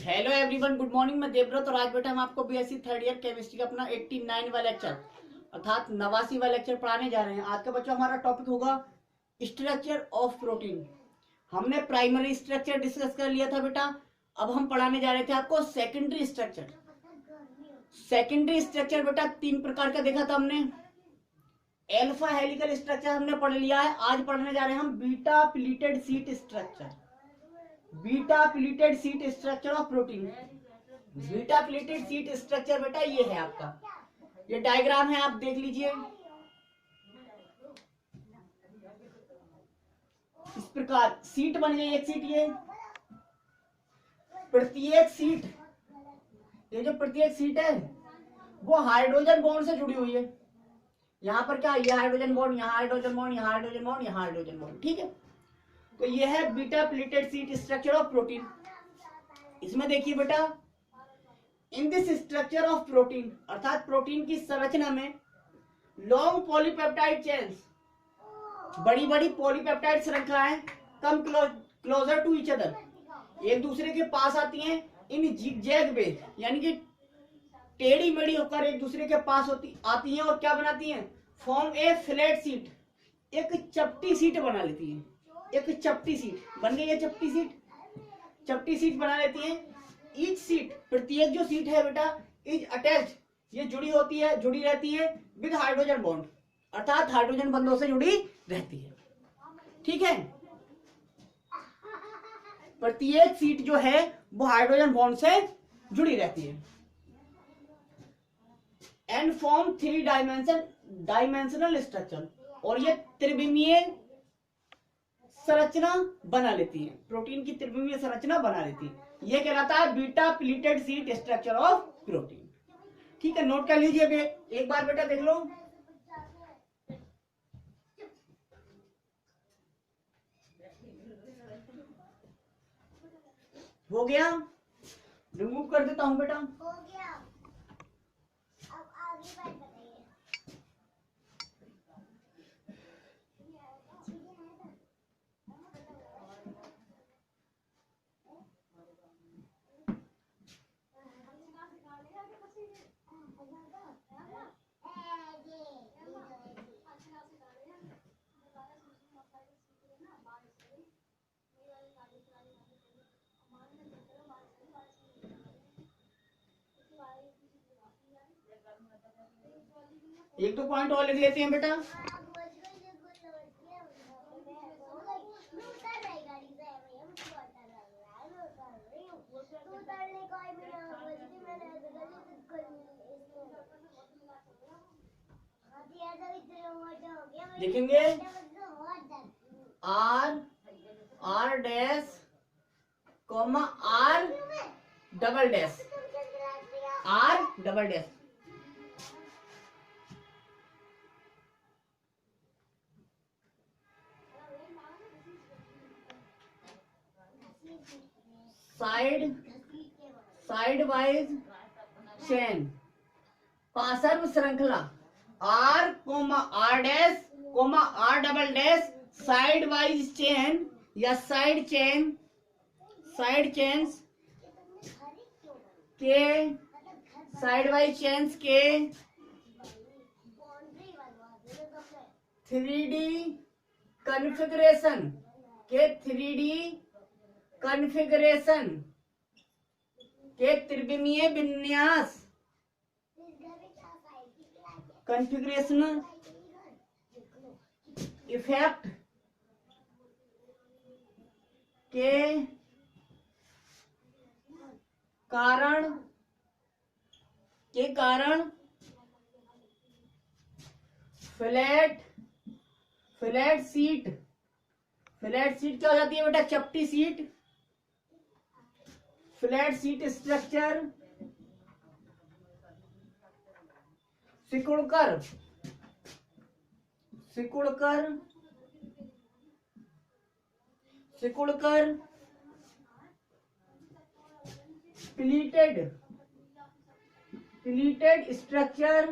Hello everyone, good morning. मैं देवव्रत और आज बेटा हम आपको बीएससी थर्ड ईयर केमिस्ट्री का अपना 89 वाला लेक्चर अर्थात 89 वाला लेक्चर पढ़ाने जा रहे हैं। आज का बच्चों हमारा टॉपिक होगा स्ट्रक्चर ऑफ प्रोटीन। हमने प्राइमरी स्ट्रक्चर डिस्कस कर लिया था बेटा। अब हम पढ़ाने जा रहे थे आपको सेकेंडरी स्ट्रक्चर। सेकेंडरी स्ट्रक्चर बेटा तीन प्रकार का देखा था हमने। एल्फा हेलिकल स्ट्रक्चर हमने पढ़ लिया है। आज पढ़ने जा रहे हैं हम beta pleated sheet structure. Beta pleated sheet structure of protein. Beta pleated sheet structure बेटा ये है आपका, ये डायग्राम है, आप देख लीजिए। इस प्रकार सीट बन गई एक सीट। ये प्रत्येक सीट, ये जो प्रत्येक सीट है वो हाइड्रोजन बॉन्ड से जुड़ी हुई है। यहां पर क्या, ये हाइड्रोजन बॉन्ड, यहाँ हाइड्रोजन बॉन्ड, यहाँ हाइड्रोजन बॉन्ड, यहाँ हाइड्रोजन बॉन्ड, ठीक है। तो ये है beta pleated sheet structure of protein. इसमें देखिए बेटा, in this structure of protein अर्थात प्रोटीन की संरचना में लॉन्ग पॉलीपेप्टाइड चेन्स, बड़ी बड़ी पॉलीपेप्टाइड श्रृंखलाएं come closer to each other, एक दूसरे के पास आती हैं इन जिगजैग वे, यानी कि टेढ़ी मेढ़ी होकर एक दूसरे के पास आती हैं और क्या बनाती हैं, फॉर्म ए फ्लैट सीट, एक चपटी सीट बना लेती हैं। एक चपटी सीट बन गई है, चपटी सीट बना लेती हैं। ईच सीट, प्रत्येक जो सीट है बेटा, इज अटैच्ड, ये जुड़ी रहती है विद हाइड्रोजन बॉन्ड, अर्थात हाइड्रोजन बंधों से जुड़ी रहती है, ठीक है। प्रत्येक सीट जो है वो हाइड्रोजन बॉन्ड से जुड़ी रहती है। And form three dimensional structure, और ये त्रिविमीय संरचना बना लेती है, प्रोटीन की त्रिविमीय संरचना बना लेती है। यह कहलाता है beta pleated sheet structure of protein, ठीक है। नोट कर लीजिए, एक बार बेटा देख लो। हो गया, रिमूव कर देता हूं बेटा। हो गया, अब आगे बात बताइए। एक दो पॉइंट और लिख लेते हैं बेटा। लिखेंगे R dash comma R double dash, R double dash. Side wise chain, पार्श्व श्रृंखला R comma R dash comma R double dash, side wise chain या साइड चेन्स के, साइड वाइज चेन्स के 3D कॉन्फ़िगरेशन के त्रिविमीय विन्यास, कॉन्फ़िगरेशन इफेक्ट के कारण flat seat क्या हो जाती है बेटा, चपटी सीट, फ्लैट सीट स्ट्रक्चर सिकुड़कर प्लीटेड स्ट्रक्चर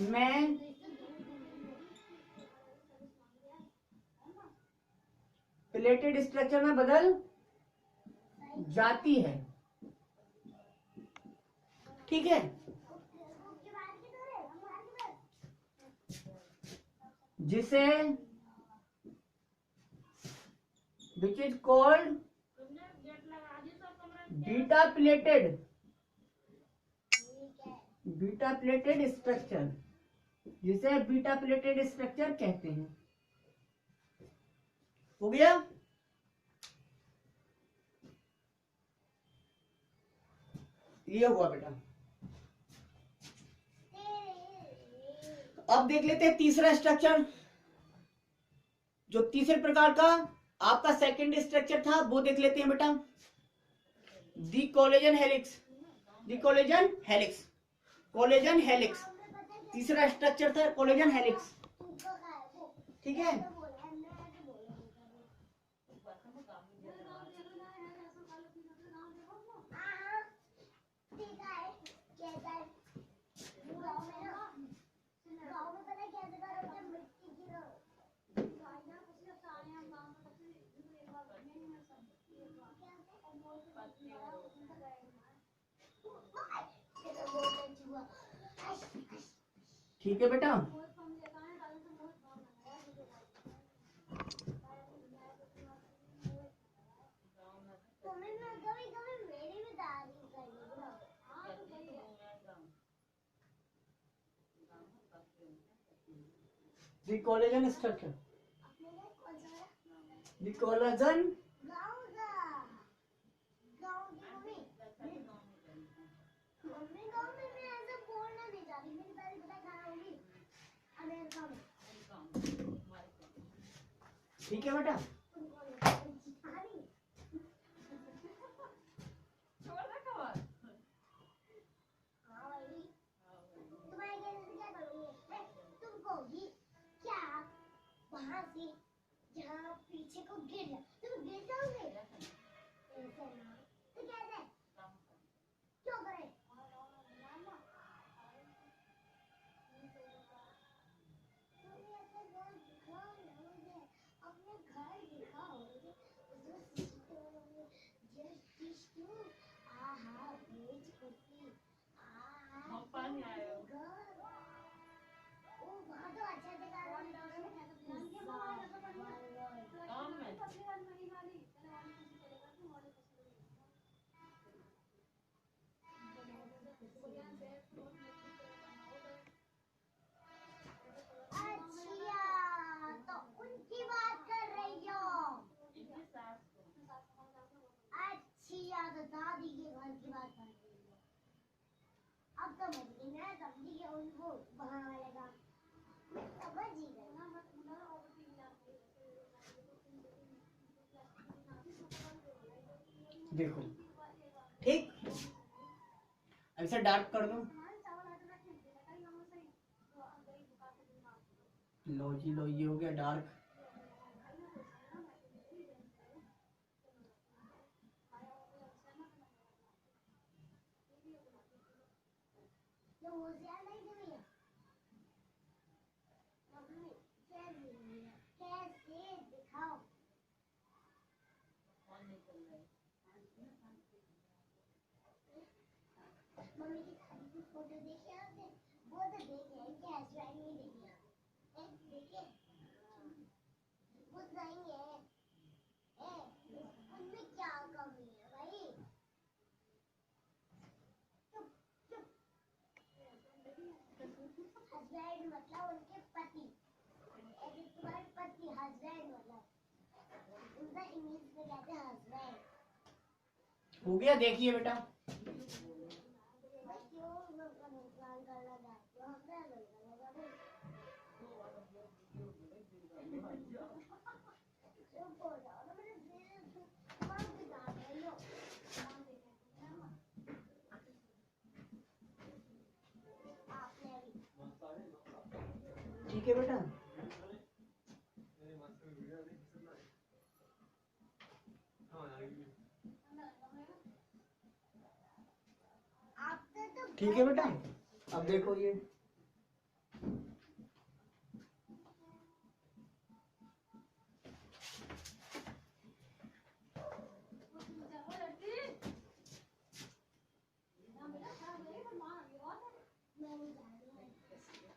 में प्लेटेड स्ट्रक्चर में बदल जाती है। ठीक है, जिसे which is called beta pleated structure, जिसे बीटा प्लेटेड स्ट्रक्चर कहते हैं। हो गया? ये हुआ बेटा। अब देख लेते हैं तीसरा स्ट्रक्चर, जो तीसरे प्रकार का आपका सेकंड स्ट्रक्चर था वो देख लेते हैं बेटा। दी कोलेजन हेलिक्स तीसरा स्ट्रक्चर था, कोलेजन हेलिक्स। ठीक है, ठीक है बेटा। The collagen structure, the collagen ठीक है बेटा। वहां से जहाँ पीछे को गिर जा, तुम गिर जाओगे ऐसे ना, तो कैसे क्यों करें? अपने घर दिखाओ, पानी आया वहाँ तो अच्छा जगह तो उनकी बात कर रही हो। अच्छा तो दादी के घर की बात कर रही हो। अब तो समझ गई मैं, समझी कि उनको वहाँ वाले का समझ ही गई। देखो ठीक, ऐसा डार्क कर दो। लो जी लो, ये हो गया डार्क। कैसे दिखाओ मम्मी की दादी की फोटो देखे आपने? वो तो देखे हैं, क्या हस्बैंड नहीं देखे आप? देखे वो नहीं है, उनमें क्या कमी है भाई? चुप चुप। हस्बैंड मतलब उनके पति, ऐसे तुम्हारे पति हस्बैंड मतलब उनका इंग्लिश में कहते हैं हस्बैंड। हो गया, देखिए बेटा। ठीक है बेटा। ठीक है बेटा, अब देखो ये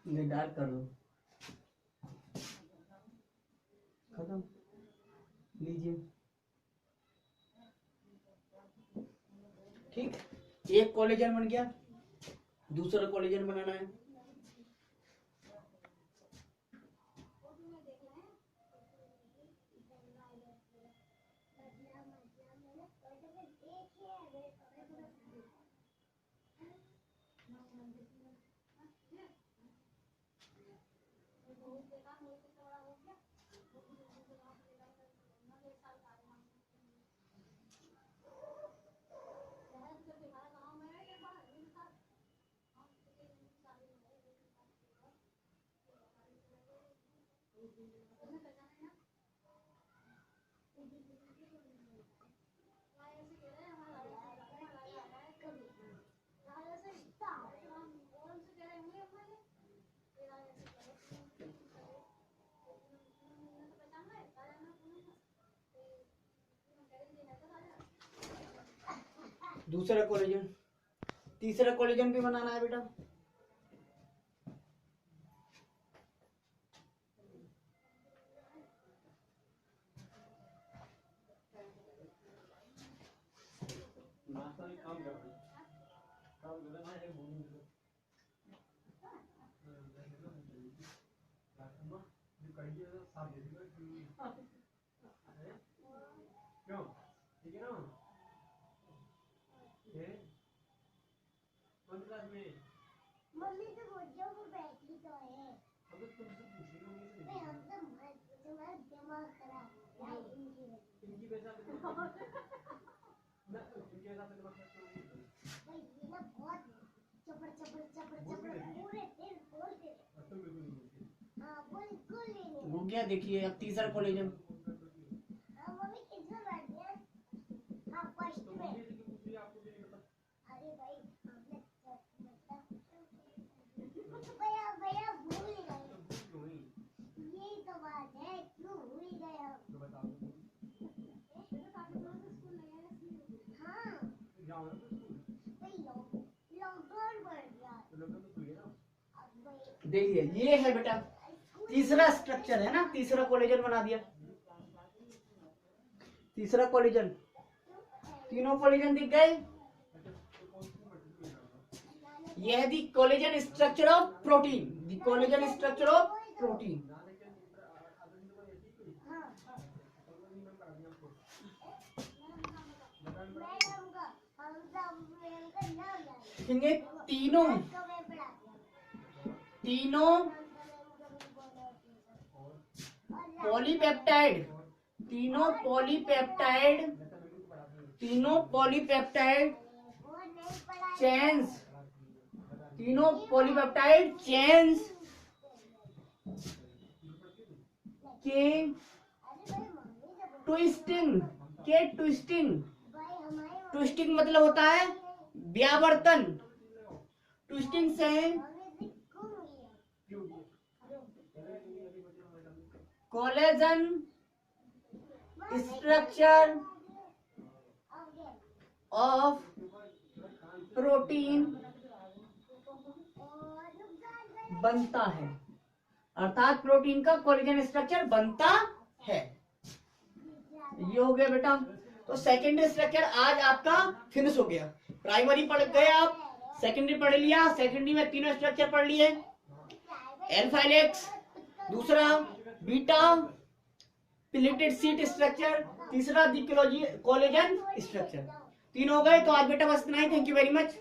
ये डार्क कर दो, खत्म, लीजिए। ठीक, एक कोलेजन बन गया, दूसरा कोलेजन बनाना है। दूसरा कोलेजन, तीसरा कोलेजन भी बनाना है बेटा। क्यों ठीक है ना? कौन क्लास में? मम्मी तो बोझों पर बैठी तो है। अब तुमसे पूछी मम्मी से। मैं हम तो तुम्हारा दिमाग खराब है इनकी वजह से ना इनकी वजह से दिमाग खराब भाई, ये ना बहुत चपड़ पूरे दिन बोलते। तो बिल्कुल नहीं बोलती। हाँ बिल्कुल नहीं। हो गया, देखिए अब तीसरा कोलेजन। हाँ मम्मी किसमें बैठ गया? हाँ फर्स्ट तो में। मम्मी से क्यों पूछ रही है, आपको भी नहीं पता? अरे भाई भैया भूल गए। क्यों नहीं? यही तो बात है, क्यों भूल गए हम? तो बता दो। हाँ जाओ ना तो स्कूल। भाई लॉकडाउन पड़ गया। तो लोग तो खुल गए ना। अब भाई देखिए ये है बेटा तीसरा स्ट्रक्चर है ना, तीसरा कोलेजन बना दिया। तीसरा कोलेजन, तीनों कोलेजन दिख गए। यह है the collagen structure of protein, the collagen structure of protein. इनके तीनों पॉलीपेप्टाइड, तीनों पॉलीपेप्टाइड चेन्स, तीनों पॉलीपेप्टाइड चेन्स के ट्विस्टिंग मतलब होता है व्यावर्तन। ट्विस्टिंग से कोलेजन स्ट्रक्चर ऑफ प्रोटीन बनता है, अर्थात प्रोटीन का कोलेजन स्ट्रक्चर बनता है। ये हो गया बेटा। तो सेकेंडरी स्ट्रक्चर आज आपका फिनिश हो गया। प्राइमरी पढ़ गए आप, सेकेंडरी पढ़ लिया। सेकेंडरी में तीनों स्ट्रक्चर पढ़ लिए, अल्फा हेलिक्स, दूसरा बीटा प्लेटेड शीट स्ट्रक्चर, तीसरा दी कोलेजन स्ट्रक्चर। तीन हो गए। तो आज बेटा बस इतना ही। Thank you very much.